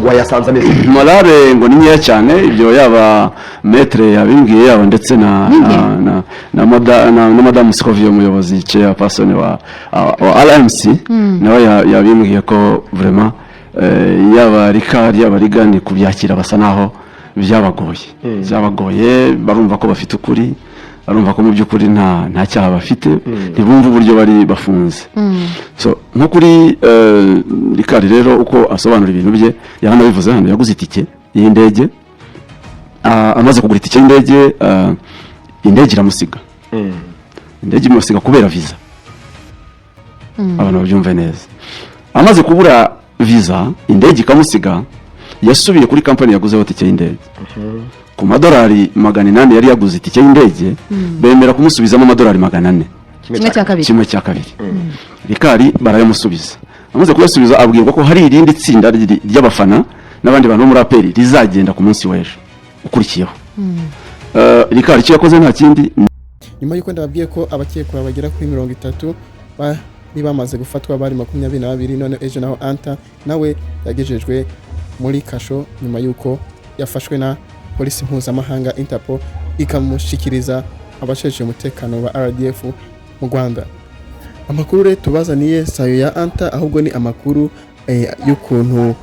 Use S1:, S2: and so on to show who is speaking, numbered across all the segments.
S1: wayasanze ameze
S2: morale ngo ni nkeya cyane ibyo yaba metre yabimbwiye yaba ndetse na madame Scovia umuyobozi chairperson wa RMC nawe yabimbwiye ko vraiment yaba Ricard yaba Rigani kubyakira basa naho byabagoye barumva ko bafite ukuri barumva ko mu by'ukuri nta cyaha bafite ntibumva uburyo bari bafunze so nko kuri Ricard rero uko asobanura ibintu bye yaranabivuze hano yaguze itike y'indege amaze kugura itike y'indege indege iramusiga indege imusiga kubera visa abantu babyumve neza amaze kubura visa indege ikamusiga yasubiye kuri company yaguzeho itike y'indege ku madolari 800 yari yaguze itike y'indege bemera kumusubizamo amadolari 400 kimwe cya kabiri Ricard barayamusubiza amaze kuyasubiza abwirwa ko hari irindi tsinda ry'abafana n'abandi bantu muri aperi rizagenda ku munsi w'ejo ukurikiyeho Ricard icyo yakoze nta kindi
S3: nyuma y'uko ndababwiye ko abakekwa bagera kuri 30 bari bamaze gufatwa bari 22 none ejo naho Anta nawe yagejejwe muri kasho nyuma y'uko yafashwe na polisi mpuzamahanga Interpol ikamushikiriza abasheje umutekano wa RDF mu Rwanda. Amakuru re tubazaniye sayo ya Anta ahubwo ni amakuru y'ukuntu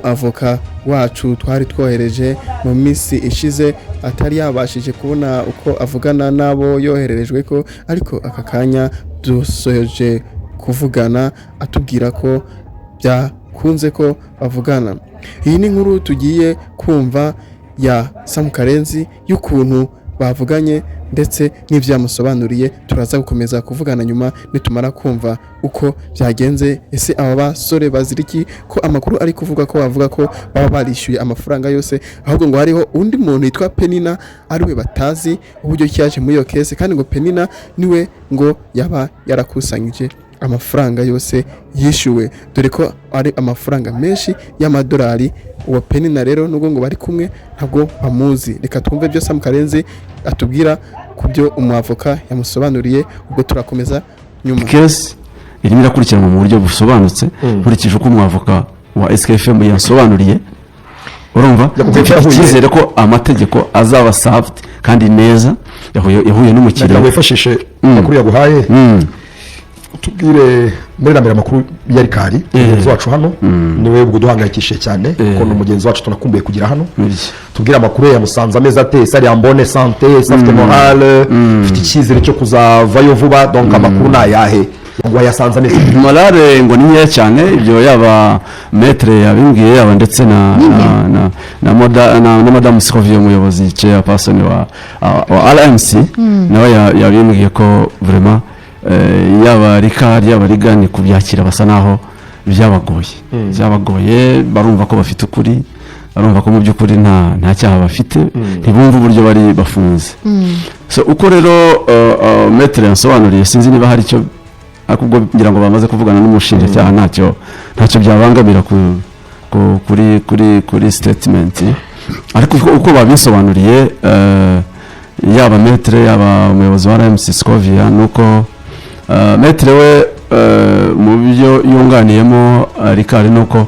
S3: avoka wacu twari twohereje mu minsi ishize atari yabashije kubona uko avugana nabo yohererejwe ko ariko aka kanya dusoje kuvugana atubwira ko byakunze ko bavugana. Iyi ni nkuru tugiye kumva ya Sam Karenzi y'ukuntu bavuganye ndetse n'ivyamusobanuriye turaza gukomeza kuvugana nyuma nitumara kumva uko byagenze ese aba basore baziriki ko amakuru ari kuvuga ko bavuga ko baba barishyuye amafaranga yose ahubwo ngo hariho undi muntu yitwa Penina ariwe batazi uburyo cyaje muri iyo case kandi ngo Penina niwe ngo yaba yarakusanyije amafaranga yose yishyuwe dore ko ari amafaranga menshi y'amadolari uwo Penina rero nubwo ngo bari kumwe ntabwo bamuzi reka twumve byo Sam Karenzi atubwira kubyo umwavoka yamusobanuriye ubwo turakomeza nyuma
S2: case irimo irakurikirana mu buryo busobanutse kurikije uko umwavoka wa SKFM yasobanuriye urumva cyizere ko amategeko azaba served kandi neza yahuye n'umukiriya
S1: wifashishe makuru yaguhaye tubwire muri namera makuru ya Ricard umugenzi wacu hano niwe ubwo duhangayikishije cyane ko n'umugenzi wacu tunakumbuye kugira hano tubwire amakuru ya musanze ameza ate sari ambone santé santé morale fiti cyizere cyo kuzavayo vuba donc amakuru nayahe wayasanze ameze
S2: morale ngo ni nkeya cyane ibyo yaba metre yabimbwiye yaba ndetse na madame Scovia umuyobozi chairperson wa RMC nawe yabimbwiye ko vraiment yaba Ricard yaba Rigani kubyakira basa naho byabagoye barumva ko bafite ukuri barumva ko mu by'ukuri nta cyaha bafite ntibumva uburyo bari bafunze so uko rero metre yansobanuriye sinzi niba hari icyo akubwo ngira ngo bamaze kuvugana n'umushinjacyaha ntacyo byabangamira kuri statement ariko uko babisobanuriye yaba metre yaba umuyobozi wa RMC Scovia nuko metre we mu byo yunganiyemo Ricard nuko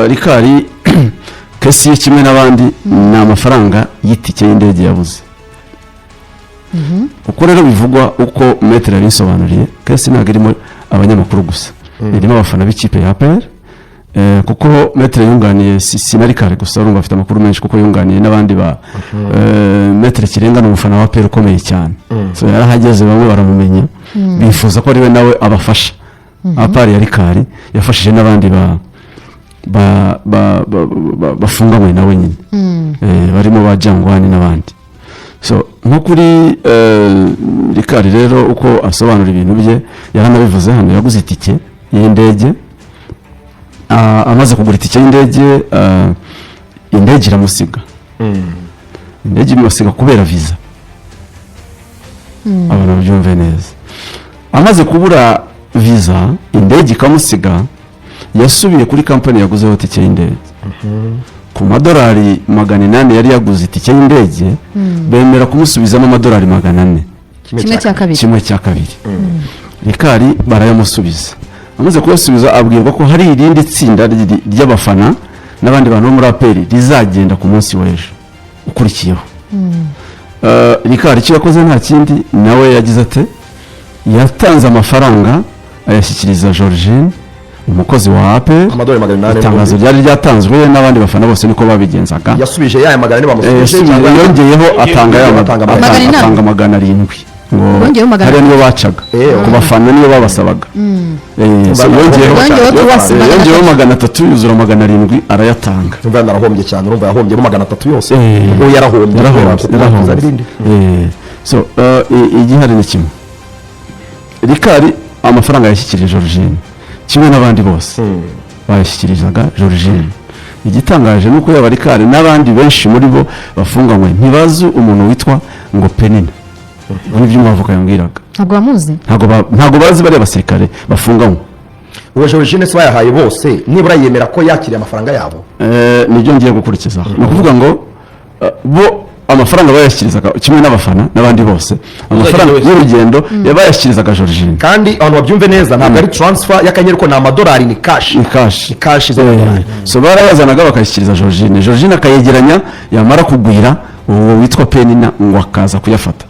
S2: Ricard kesi kimwe n'abandi ni amafaranga y'itike y'indege yabuze uko rero bivugwa uko metre yabisobanuriye kesi ntabwo irimo abanyamakuru gusa irimo abafana b'ikipe ya APR kuko metre yunganiye si na Ricard gusa urumva afite amakuru menshi kuko yunganiye n'abandi ba metre Kirenga n'umufana wa APR ukomeye cyane so yarahageze bamwe baramumenya bifuza ko ariwe nawe abafasha APR ya Ricard yafashije n'abandi bafunganywe nawe nyine barimo ba Jangwani n'abandi so nko kuri Ricard rero uko asobanura ibintu bye yaranabivuze hano yaguze itike y'indege amaze kugura itike y'indege indege iramusiga indege imusiga kubera visa abantu babyumve neza amaze kubura visa indege ikamusiga yasubiye kuri company yaguzeho itike y'indege ku madolari 800 yari yaguze itike y'indege bemera kumusubizamo amadolari 400 kimwe cya kabiri Ricard barayamusubiza amaze kuyasubiza abwirwa ko hari irindi tsinda ry'abafana n'abandi bantu bo muri APR rizagenda ku munsi w'ejo ukurikiyeho. Rikari icyo yakoze nta kindi, nawe yagize ate, yatanze amafaranga ayashyikiriza Georgine umukozi wa APR,
S1: amadolari 800.
S2: itangazo ryari ryatanzwe n'abandi bafana bose niko babigenzaga,
S1: yasubije yaya magana bamusubije
S2: yongeyeho atanga 700 ngo hariya niyo bacaga ku bafana niyo babasabaga, yongeyeho 300 yuzura 700 arayatanga.
S1: Umva narahombye cyane, urumva yahombye 300 yose, uwo yarahombye.
S2: So igihari ni kimwe, Rikari amafaranga yashyikirije Georgine kimwe n'abandi bose bayashyikirizaga Georgine. Igitangaje nuko yaba Rikari n'abandi benshi muri bo bafunganywe ntibazi umuntu witwa ngo Penina. N'ibyo umwavoka yambwiraga
S4: ntabwo bamuzi,
S2: ntabwo bazi bari abasirikare bafunganywe.
S1: Uwo Georgine se bayahaye bose, nibura yemera ko yakiriye amafaranga yabo.
S2: Nibyo ngiye gukurikiza, ni ukuvuga ngo bo amafaranga bayashyikirizaga kimwe n'abafana n'abandi bose, amafaranga y'urugendo yabayashyikirizaga Georgine.
S1: Kandi abantu babyumve neza, ntabwo ari transfer y'akanyenyeri, ko ni amadolari, ni cash z'amadolari.
S2: So barayazanaga bakayashyikiriza Georgine, Georgine akayegeranya, yamara kugwira uwo witwa Penina ngo akaza kuyafata.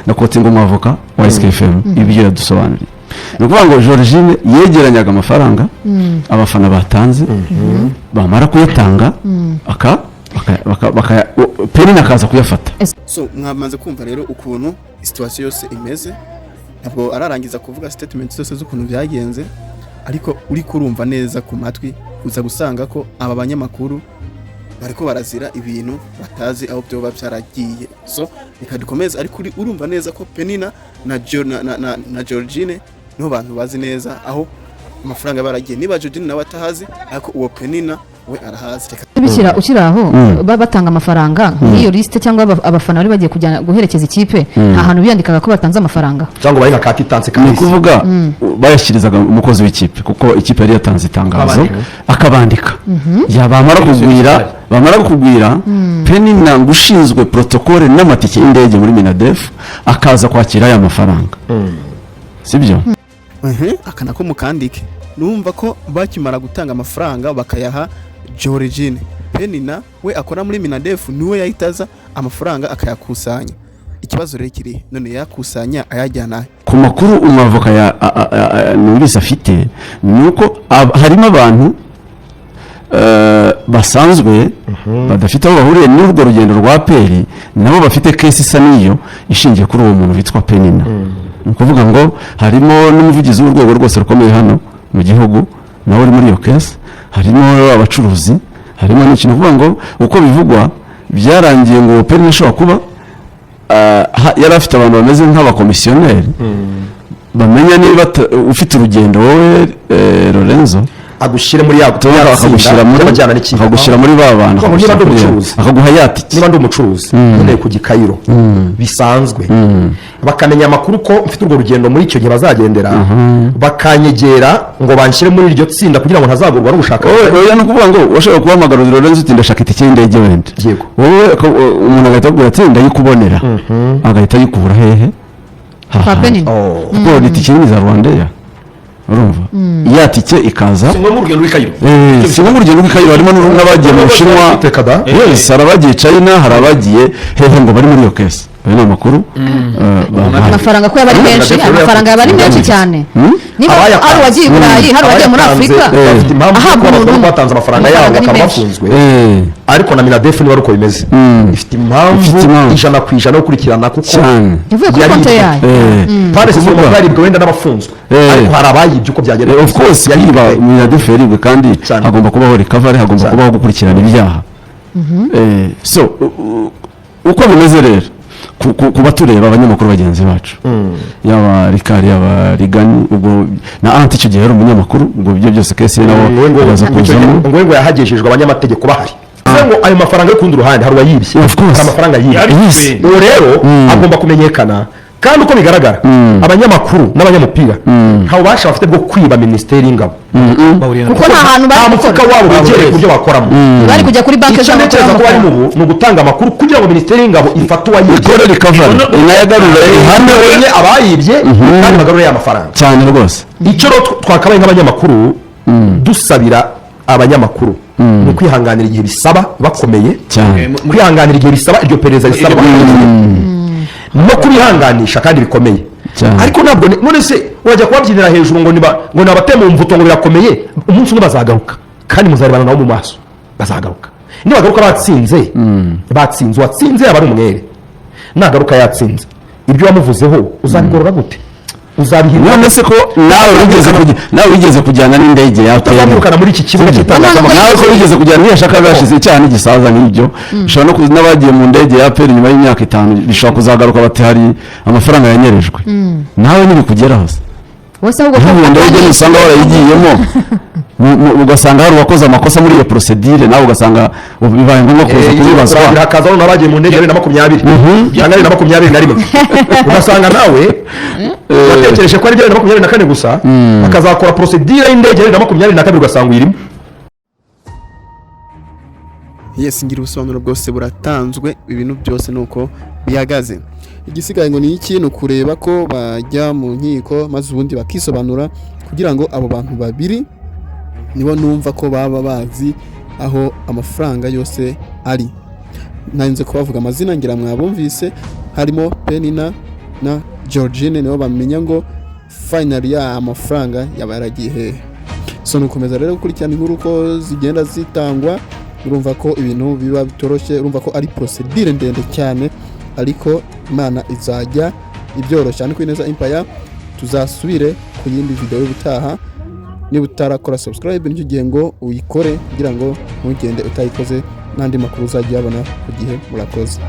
S2: Ndakotinga umwavoka wa SKFM ibyo yadusobanuriye. Ni ukuvuga ngo Georgine yegeranyaga amafaranga abafana batanze, bamara kuyatanga Penina akaza kuyafata.
S3: So mwamaze kumva rero ukuntu situation yose imeze, ntabwo ararangiza kuvuga statement zose z'ukuntu byagenze, ariko uri kurumva neza ku matwi uza gusanga ko aba banyamakuru bariko barazira ibintu batazi aho byo babyaragiye. So reka dukomeze, ariko urumva neza ko Penina na Georgine no bantu bazi neza aho amafaranga baragiye. Niba Georgine nawe atahazi, ariko uwo Penina we arahazi.
S4: Bishyira ukiraho batanga amafaranga iyo liste cyangwa abafana bari bagiye kujyana guherekeza ikipe, nta hantu biyandikaga ko batanze amafaranga
S1: cyangwa bari nka itanze
S2: kandi kuvuga bayashyikirizaga umukozi w'ikipe, kuko ikipe yari yatanze itangazo akabandika. Bamara kugwira Penina ngushinzwe protocole n'amatike y'indege muri Minadef akaza kwakira aya mafaranga, sibyo?
S3: Akana ko mukandike, numva ko bakimara gutanga amafaranga bakayaha Georgine, Penina we akora muri Minadef niwe yahitaza amafaranga akayakusanya. Ikibazo rero kiri none yakusanya ayajyana
S2: ku makuru umwavoka ya Nurisa afite, nuko harimo abantu basanzwe badafite aho bahuriye n'urwo rugendo rwa Peri, nabo bafite case isa niyo ishingiye kuri uwo muntu witwa Penina. Ni ukuvuga ngo harimo n'umuvugizi w'urwego rwose rukomeye hano mu gihugu nawe uri muri iyo case, harimo abacuruzi, harimo n'ikintu kuvuga ngo uko bivugwa byarangiye ngo Penina ashobora kuba yari afite abantu bameze nk'abakomisiyoneri bamenya niba ufite urugendo wowe Lorenzo
S1: agushyire muri
S2: akagushyira muri ba bantu, akaguha yatiki.
S1: Niba ndi umucuruzi nkeneye kujya i Cairo bisanzwe, bakamenya amakuru ko mfite urwo rugendo muri icyo gihe bazagendera, bakanyegera ngo banshyire muri iryo tsinda kugira ngo ntazagurwa no gushaka.
S2: Oya, ni ukuvuga ngo washobora kubahamagara Lorenzo uti ndashaka itike y'indege wenda, wowe umuntu agahita akubwira ati ndayikubonera, agahita ayikubura hehe kuko itike ni za Rwandair, urumva ya tike ikaza
S1: simwe mu rugendo rw'Ikairo,
S2: harimo n'abagiye mu Bushinwa, harabagiye China, harabagiye hehe ngo bari muri iyo kesi. Ayo ni amakuru.
S4: Amafaranga ko yabari menshi, amafaranga yabari menshi cyane. Niba ari wagiye i Burayi, hari wagiye muri Afurika,
S1: ahabwa umuntu batanze amafaranga yabo bakaba bafunzwe, ariko na Minadef niba uko bimeze ifite impamvu 100% yo gukurikirana, kuko
S4: yavuye ku konti yayo
S1: pare se mu bwaribwe wenda n'abafunzwe, ariko hari abayibye uko byagenda.
S2: Of course yiba Minadef yaribwe, kandi hagomba kubaho recovery, hagomba kubaho gukurikirana ibyaha. So uko bimeze rero kuba tureba abanyamakuru bagenzi bacu, yaba Rikari, yaba Rigani, ubwo na Anti icyo gihe yari umunyamakuru, ubwo ibyo byose kese nawo baza kuzamo
S1: ngo yahagejejwe abanyamategeko bahari. ngo ayo mafaranga yo kundi ruhande hari uwayibye, hari amafaranga yibye, uwo rero agomba kumenyekana. Kandi uko bigaragara abanyamakuru n'abanyamupira ntawo basha bafite bwo kwiba Minisiteri y'Ingabo,
S4: kuko nta hantu bari
S1: mufuka wabo begereye kubyo bakoramo,
S4: bari kujya kuri banki
S1: z'amafaranga ko bari mu no gutanga amakuru kugira ngo Minisiteri y'Ingabo ifate uwayibye,
S2: recovery inayagarura
S1: ihame wenye abayibye kandi bagarure ya mafaranga
S2: cyane rwose.
S1: Icyo twakabaye nk'abanyamakuru dusabira abanyamakuru ni ukwihanganira igihe bisaba bakomeye
S2: cyane
S1: kwihanganira igihe bisaba iryo perereza risaba no kubihanganisha kandi bikomeye ariko ntabwo none se wajya kubabyinira hejuru ngo ni abatema umvuto ngo birakomeye umunsi umwe bazagaruka kandi muzarebana nabo mu maso bazagaruka nibagaruka batsinze uwatsinze yaba ari umwere nagaruka yatsinze ibyo wamuvuzeho uzabigorora gute uzabihindura
S2: none se ko nawe wigeze kujyana n'indege ya
S1: utazamukana muri iki kibuga cy'itangazamakuru
S2: nawe ko wigeze kujyana n'iyashaka gashize icyaha n'igisaza nk'ibyo bishobora no n'abagiye mu ndege ya peri nyuma y'imyaka 5 bishobora kuzagaruka bati hari amafaranga yanyerejwe nawe ntibikugeraho se
S4: wese ahubwo
S2: ko ndege usanga warayigiyemo ugasanga hari uwakoze amakosa muri iyo procedure nawe ugasanga bibaye ngombwa kuza kubibazwa
S1: hakaza n'abagiye mu ndege 2020 cyangwa 2021 ugasanga nawe watekereje ko ari 2024 gusa akazakora procedure y'indege 2022 ugasanga uyirimo.
S3: Yes, ngira ubusobanuro bwose buratanzwe ibintu byose nuko bihagaze. Igisigaye ngo ni iki no kureba ko bajya mu nkiko maze ubundi bakisobanura kugira ngo abo bantu babiri nibo numva ko baba bazi aho amafaranga yose ari. Nanze kubavuga amazina ngira mwabumvise harimo Penina na Georgine nibo bamenya ngo finally ya amafaranga yabaragiye. So nukomeza rero gukurikirana inkuru ko zigenda zitangwa urumva ko ibintu biba bitoroshye urumva ko ari procedure ndende cyane ariko Imana izajya ibyoroshya cyane kwineza Empire tuzasubire ku yindi video y'ubutaha niba utarakora subscribe nicyo gihe ngo uyikore kugira ngo ntugende utayikoze n'andi makuru uzajya yabona ku gihe murakoze.